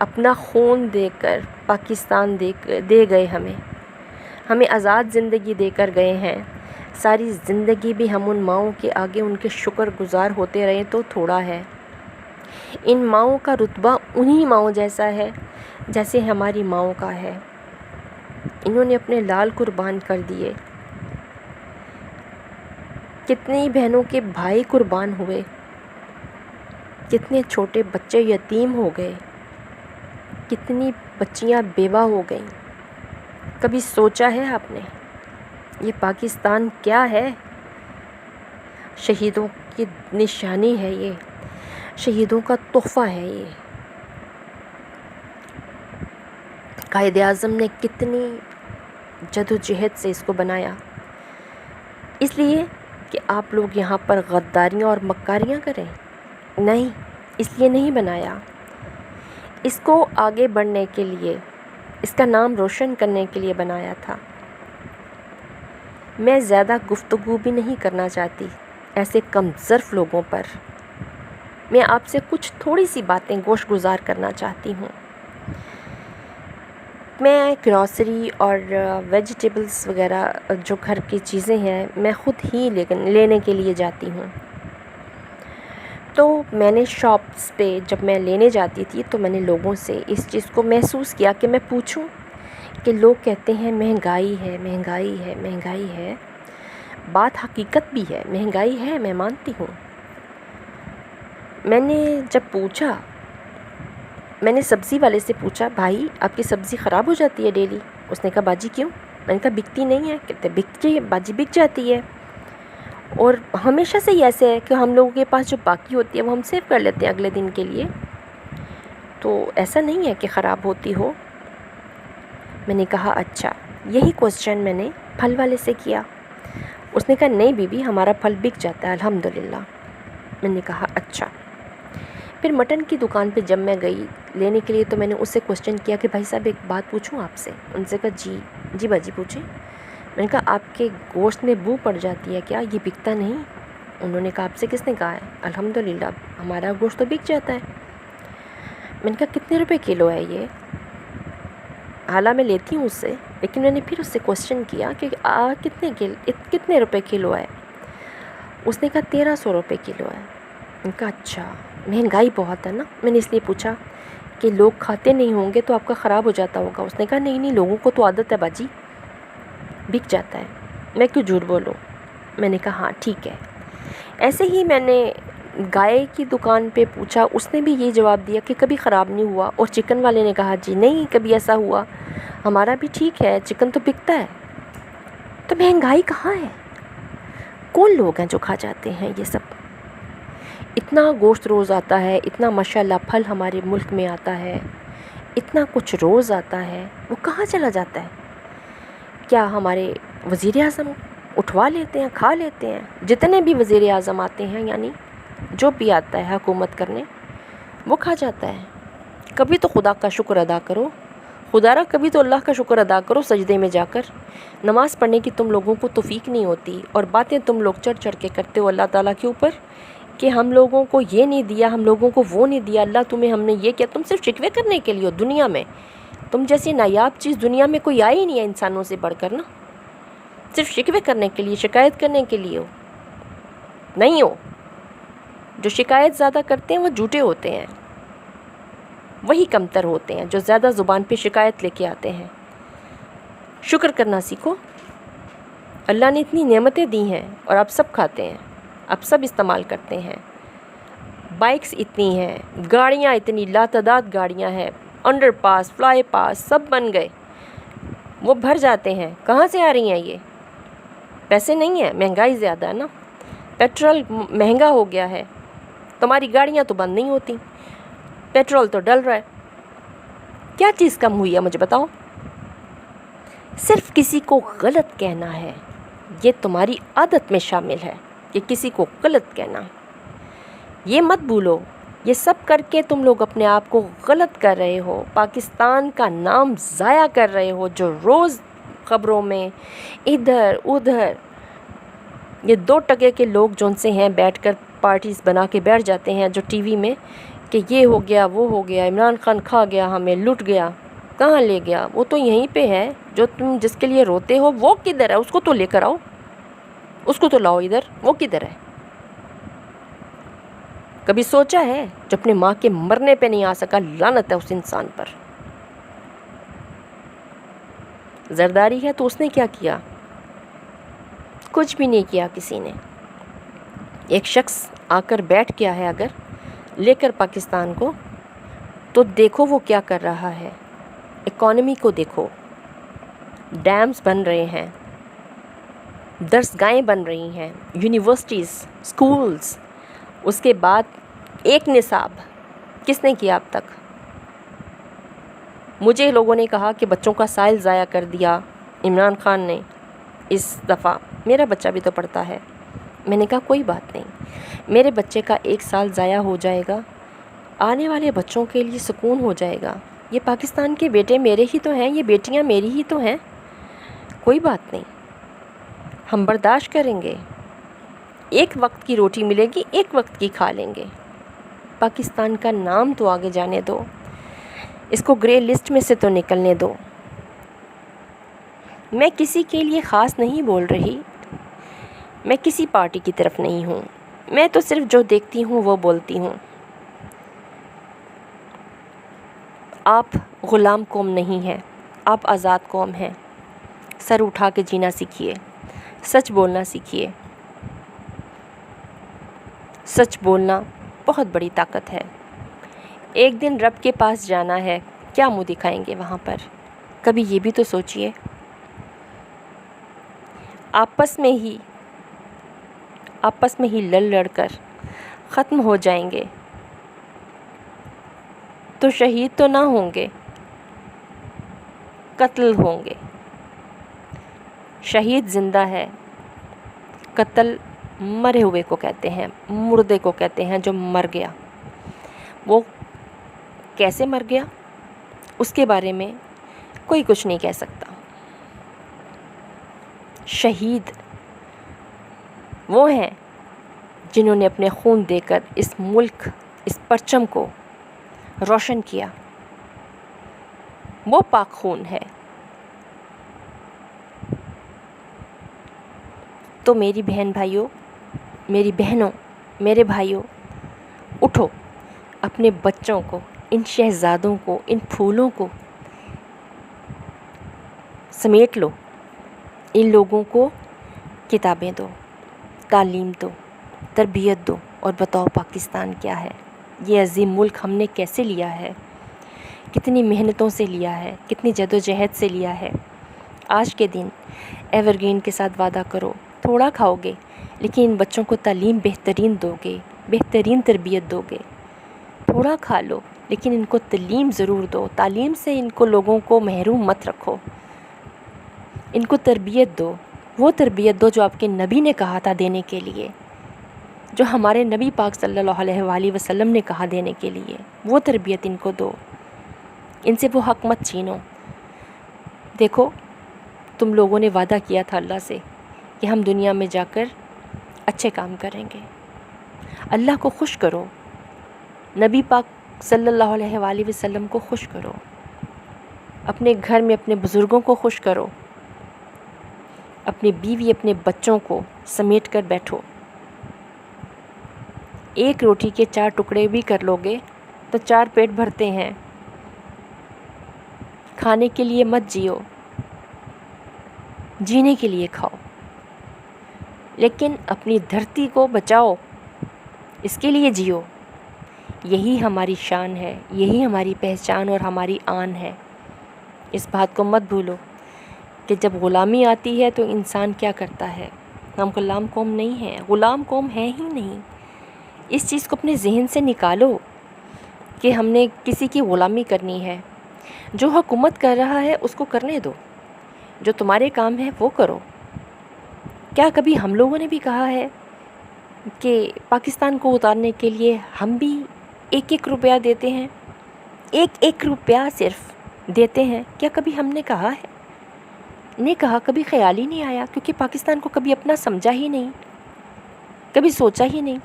اپنا خون دے کر پاکستان دے گئے ہمیں آزاد زندگی دے کر گئے ہیں. ساری زندگی بھی ہم ان ماؤں کے آگے ان کے شکر گزار ہوتے رہے تو تھوڑا ہے. ان ماؤں کا رتبہ انہی ماؤں جیسا ہے جیسے ہماری ماؤں کا ہے. انہوں نے اپنے لال قربان کر دیے. کتنی بہنوں کے بھائی قربان ہوئے، کتنے چھوٹے بچے یتیم ہو گئے، کتنی بچیاں بیوہ ہو گئیں. کبھی سوچا ہے آپ نے یہ پاکستان کیا ہے؟ شہیدوں کی نشانی ہے، یہ شہیدوں کا تحفہ ہے. یہ قائد اعظم نے کتنی جدوجہد سے اس کو بنایا، اس لیے کہ آپ لوگ یہاں پر غداریاں اور مکاریاں کریں؟ نہیں، اس لیے نہیں بنایا. اس کو آگے بڑھنے کے لیے، اس کا نام روشن کرنے کے لیے بنایا تھا. میں زیادہ گفتگو بھی نہیں کرنا چاہتی ایسے کم ظرف لوگوں پر. میں آپ سے کچھ تھوڑی سی باتیں گوش گزار کرنا چاہتی ہوں. میں گروسری اور ویجیٹیبلز وغیرہ جو گھر کی چیزیں ہیں میں خود ہی لینے کے لیے جاتی ہوں. تو میں نے شاپس پہ جب میں لینے جاتی تھی تو میں نے لوگوں سے اس چیز کو محسوس کیا کہ میں پوچھوں کہ لوگ کہتے ہیں مہنگائی ہے مہنگائی ہے مہنگائی ہے. بات حقیقت بھی ہے، مہنگائی ہے، میں مانتی ہوں. میں نے جب پوچھا، میں نے سبزی والے سے پوچھا، بھائی آپ کی سبزی خراب ہو جاتی ہے ڈیلی؟ اس نے کہا باجی کیوں؟ میں نے کہا بکتی نہیں ہے. کہتے بکتی ہے باجی، بک جاتی ہے. اور ہمیشہ سے ہی ایسے ہے کہ ہم لوگوں کے پاس جو باقی ہوتی ہے وہ ہم سیو کر لیتے ہیں اگلے دن کے لیے، تو ایسا نہیں ہے کہ خراب ہوتی ہو. میں نے کہا اچھا. یہی کوسچن میں نے پھل والے سے کیا. اس نے کہا نہیں بی بی، ہمارا پھل بک جاتا ہے الحمدللہ. میں نے کہا اچھا. پھر مٹن کی دکان پہ جب میں گئی لینے کے لیے تو میں نے اس سے کوسچن کیا کہ بھائی صاحب ایک بات پوچھوں آپ سے؟ ان سے کہا جی باجی پوچھیں. میں نے کہا آپ کے گوشت میں بو پڑ جاتی ہے کیا؟ یہ بکتا نہیں؟ انہوں نے کہا آپ سے کس نے کہا ہے؟ الحمدللہ ہمارا گوشت تو بک جاتا ہے. میں نے کہا کتنے روپے کلو ہے یہ؟ حالانکہ میں لیتی ہوں اس سے، لیکن میں نے پھر اس سے کوسچن کیا کہ کتنے روپے کلو ہے؟ اس نے کہا 1300 روپے کلو ہے. میں نے کہا اچھا، مہنگائی بہت ہے نا. میں نے اس لیے پوچھا کہ لوگ کھاتے نہیں ہوں گے تو آپ کا خراب ہو جاتا ہوگا. اس نے کہا نہیں لوگوں کو تو عادت ہے باجی، بک جاتا ہے. میں کیوں جھوٹ بولوں؟ میں نے کہا ہاں ٹھیک ہے. ایسے ہی میں نے گائے کی دکان پہ پوچھا، اس نے بھی یہ جواب دیا کہ کبھی خراب نہیں ہوا. اور چکن والے نے کہا جی نہیں کبھی ایسا ہوا، ہمارا بھی ٹھیک ہے، چکن تو بکتا ہے. تو مہنگائی کہاں ہے؟ کون لوگ ہیں جو کھا جاتے ہیں یہ سب؟ اتنا گوشت روز آتا ہے، اتنا ماشاءاللہ پھل ہمارے ملک میں آتا ہے، اتنا کچھ روز آتا ہے، وہ کہاں چلا جاتا ہے؟ کیا ہمارے وزیر اعظم اٹھوا لیتے ہیں، کھا لیتے ہیں؟ جتنے بھی وزیر اعظم آتے ہیں، یعنی جو بھی آتا ہے حکومت کرنے، وہ کھا جاتا ہے. کبھی تو خدا کا شکر ادا کرو، خدا را کبھی تو اللہ کا شکر ادا کرو سجدے میں جا کر. نماز پڑھنے کی تم لوگوں کو توفیق نہیں ہوتی، اور باتیں تم لوگ چڑھ چڑھ کے کرتے ہو اللہ تعالیٰ کے اوپر کہ ہم لوگوں کو یہ نہیں دیا، ہم لوگوں کو وہ نہیں دیا، اللہ تمہیں ہم نے یہ کیا. تم صرف شکوے کرنے کے لیے ہو دنیا میں. تم جیسی نایاب چیز دنیا میں کوئی آئی نہیں ہے انسانوں سے بڑھ کر نا. صرف شکوے کرنے کے لیے، شکایت کرنے کے لیے ہو، نہیں ہو. جو شکایت زیادہ کرتے ہیں وہ جھوٹے ہوتے ہیں، وہی کمتر ہوتے ہیں جو زیادہ زبان پہ شکایت لے کے آتے ہیں. شکر کرنا سیکھو. اللہ نے اتنی نعمتیں دی ہیں اور آپ سب کھاتے ہیں، آپ سب استعمال کرتے ہیں. بائکس اتنی ہیں، گاڑیاں اتنی لاتعداد گاڑیاں ہیں، انڈر پاس، فلائی پاس سب بن گئے، وہ بھر جاتے ہیں. کہاں سے آ رہی ہیں یہ؟ پیسے نہیں ہیں، مہنگائی زیادہ ہے نا. پیٹرول مہنگا ہو گیا ہے، تمہاری گاڑیاں تو بند نہیں ہوتی، پیٹرول تو ڈل رہا ہے. کیا چیز کم ہوئی ہے مجھے بتاؤ؟ صرف کسی کو غلط کہنا ہے، یہ تمہاری عادت میں شامل ہے کہ کسی کو غلط کہنا. یہ مت بھولو، یہ سب کر کے تم لوگ اپنے آپ کو غلط کر رہے ہو، پاکستان کا نام ضائع کر رہے ہو. جو روز خبروں میں ادھر ادھر یہ 2 ٹکے کے لوگ جو ان سے ہیں بیٹھ کر پارٹیز بنا کے بیٹھ جاتے ہیں، جو ٹی وی میں کہ یہ ہو گیا وہ ہو گیا، عمران خان کھا گیا، ہمیں لٹ گیا. کہاں لے گیا؟ وہ تو یہیں پہ ہے. جو تم جس کے لیے روتے ہو وہ کدھر ہے؟ اس کو تو لے کر آؤ، اس کو تو لاؤ ادھر. وہ کدھر ہے؟ کبھی سوچا ہے جو اپنے ماں کے مرنے پہ نہیں آ سکا؟ لعنت ہے اس انسان پر. زرداری ہے تو اس نے کیا کیا؟ کچھ بھی نہیں کیا کسی نے. ایک شخص آ کر بیٹھ گیا ہے اگر لے کر پاکستان کو، تو دیکھو وہ کیا کر رہا ہے. اکانومی کو دیکھو، ڈیمز بن رہے ہیں، درسگاہیں بن رہی ہیں، یونیورسٹیز، سکولز. اس کے بعد ایک نصاب کس نے کیا اب تک؟ مجھے لوگوں نے کہا کہ بچوں کا سائل ضائع کر دیا عمران خان نے اس دفعہ. میرا بچہ بھی تو پڑھتا ہے. میں نے کہا کوئی بات نہیں، میرے بچے کا 1 سال ضائع ہو جائے گا، آنے والے بچوں کے لیے سکون ہو جائے گا. یہ پاکستان کے بیٹے میرے ہی تو ہیں، یہ بیٹیاں میری ہی تو ہیں. کوئی بات نہیں، ہم برداشت کریں گے. ایک وقت کی روٹی ملے گی، ایک وقت کی کھا لیں گے. پاکستان کا نام تو آگے جانے دو، اس کو گرے لسٹ میں سے تو نکلنے دو. میں کسی کے لیے خاص نہیں بول رہی، میں کسی پارٹی کی طرف نہیں ہوں، میں تو صرف جو دیکھتی ہوں وہ بولتی ہوں. آپ غلام قوم نہیں ہیں، آپ آزاد قوم ہیں. سر اٹھا کے جینا سیکھیے، سچ بولنا سیکھیے. سچ بولنا بہت بڑی طاقت ہے. ایک دن رب کے پاس جانا ہے، کیا منہ دکھائیں گے وہاں پر؟ کبھی یہ بھی تو سوچئے. آپس میں ہی لڑ کر ختم ہو جائیں گے تو شہید تو نہ ہوں گے، قتل ہوں گے. شہید زندہ ہے، قتل مرے ہوئے کو کہتے ہیں، مردے کو کہتے ہیں جو مر گیا. وہ کیسے مر گیا اس کے بارے میں کوئی کچھ نہیں کہہ سکتا. شہید وہ ہیں جنہوں نے اپنے خون دے کر اس ملک، اس پرچم کو روشن کیا. وہ پاک خون ہے. تو میری بہن بھائیوں، میری بہنوں، میرے بھائیوں، اٹھو، اپنے بچوں کو، ان شہزادوں کو، ان پھولوں کو سمیٹ لو. ان لوگوں کو کتابیں دو، تعلیم دو، تربیت دو، اور بتاؤ پاکستان کیا ہے. یہ عظیم ملک ہم نے کیسے لیا ہے، کتنی محنتوں سے لیا ہے، کتنی جد و جہد سے لیا ہے. آج کے دن ایور گرین کے ساتھ وعدہ کرو، تھوڑا کھاؤ گے لیکن ان بچوں کو تعلیم بہترین دو گے، بہترین تربیت دو گے. تھوڑا کھا لو لیکن ان کو تعلیم ضرور دو. تعلیم سے ان کو لوگوں کو محروم مت رکھو. ان کو تربیت دو، وہ تربیت دو جو آپ کے نبی نے کہا تھا دینے کے لیے، جو ہمارے نبی پاک صلی اللہ علیہ وآلہ وسلم نے کہا دینے کے لیے. وہ تربیت ان کو دو، ان سے وہ حق مت چھینو. دیکھو، تم لوگوں نے وعدہ کیا تھا اللہ سے کہ ہم دنیا میں جا کر اچھے کام کریں گے. اللہ کو خوش کرو، نبی پاک صلی اللہ علیہ وآلہ وسلم کو خوش کرو، اپنے گھر میں اپنے بزرگوں کو خوش کرو، اپنی بیوی اپنے بچوں کو سمیٹ کر بیٹھو. ایک روٹی کے 4 ٹکڑے بھی کر لو گے تو 4 پیٹ بھرتے ہیں. کھانے کے لیے مت جیو، جینے کے لیے کھاؤ. لیکن اپنی دھرتی کو بچاؤ، اس کے لیے جیو. یہی ہماری شان ہے، یہی ہماری پہچان اور ہماری آن ہے. اس بات کو مت بھولو کہ جب غلامی آتی ہے تو انسان کیا کرتا ہے. ہم غلام قوم نہیں ہیں، غلام قوم ہیں ہی نہیں. اس چیز کو اپنے ذہن سے نکالو کہ ہم نے کسی کی غلامی کرنی ہے. جو حکومت کر رہا ہے اس کو کرنے دو، جو تمہارے کام ہے وہ کرو. کیا کبھی ہم لوگوں نے بھی کہا ہے کہ پاکستان کو اتارنے کے لیے ہم بھی 1-1 روپیہ دیتے ہیں، 1-1 روپیہ صرف دیتے ہیں؟ کیا کبھی ہم نے کہا ہے؟ نہیں کہا، کبھی خیال ہی نہیں آیا، کیونکہ پاکستان کو کبھی اپنا سمجھا ہی نہیں، کبھی سوچا ہی نہیں.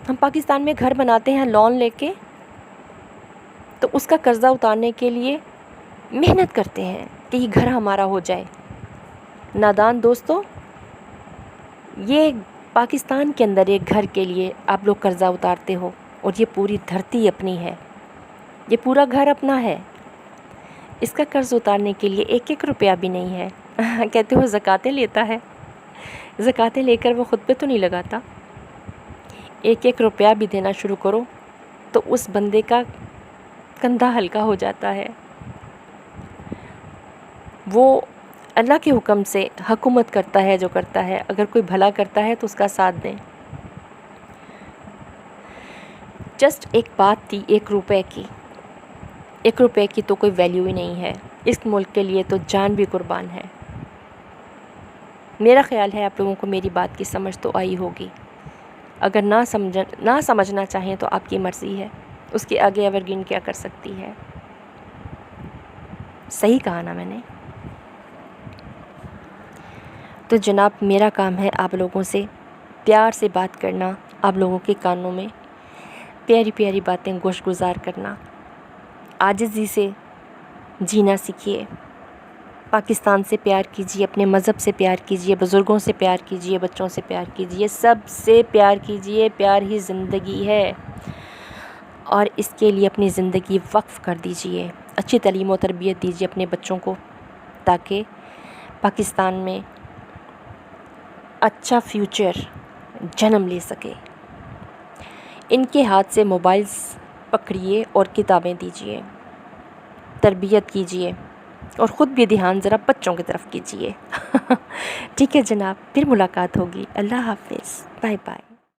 ہم پاکستان میں گھر بناتے ہیں لون لے کے، تو اس کا قرضہ اتارنے کے لیے محنت کرتے ہیں کہ یہ گھر ہمارا ہو جائے۔ نادان دوستو، یہ پاکستان کے اندر ایک گھر کے لیے آپ لوگ قرضہ اتارتے ہو، اور یہ پوری دھرتی اپنی ہے، یہ پورا گھر اپنا ہے۔ اس کا قرض اتارنے کے لیے ایک ایک روپیہ بھی نہیں ہے۔ کہتے ہو زکاتیں لیتا ہے، زکاتیں لے کر وہ خود پہ تو نہیں لگاتا۔ ایک ایک روپیہ بھی دینا شروع کرو تو اس بندے کا کندھا ہلکا ہو جاتا ہے۔ وہ اللہ کے حکم سے حکومت کرتا ہے جو کرتا ہے، اگر کوئی بھلا کرتا ہے تو اس کا ساتھ دیں۔ جسٹ ایک بات تھی ایک روپے کی، ایک روپے کی تو کوئی ویلیو ہی نہیں ہے، اس ملک کے لیے تو جان بھی قربان ہے۔ میرا خیال ہے آپ لوگوں کو میری بات کی سمجھ تو آئی ہوگی۔ اگر نہ سمجھنا چاہیں تو آپ کی مرضی ہے، اس کے آگے ایورگرین کیا کر سکتی ہے۔ صحیح کہا نا میں نے؟ تو جناب میرا کام ہے آپ لوگوں سے پیار سے بات کرنا، آپ لوگوں کے کانوں میں پیاری پیاری باتیں گوش گزار کرنا۔ عاجزی سے جینا سیکھیے، پاکستان سے پیار کیجیے، اپنے مذہب سے پیار کیجیے، بزرگوں سے پیار کیجیے، بچوں سے پیار کیجیے، سب سے پیار کیجیے، پیار ہی زندگی ہے، اور اس کے لیے اپنی زندگی وقف کر دیجیے۔ اچھی تعلیم و تربیت دیجیے اپنے بچوں کو، تاکہ پاکستان میں اچھا فیوچر جنم لے سکے۔ ان کے ہاتھ سے موبائلز پکڑیے اور کتابیں دیجیے، تربیت کیجیے، اور خود بھی دھیان ذرا بچوں کی طرف کیجیے۔ ٹھیک ہے جناب، پھر ملاقات ہوگی۔ اللہ حافظ، بائے بائے۔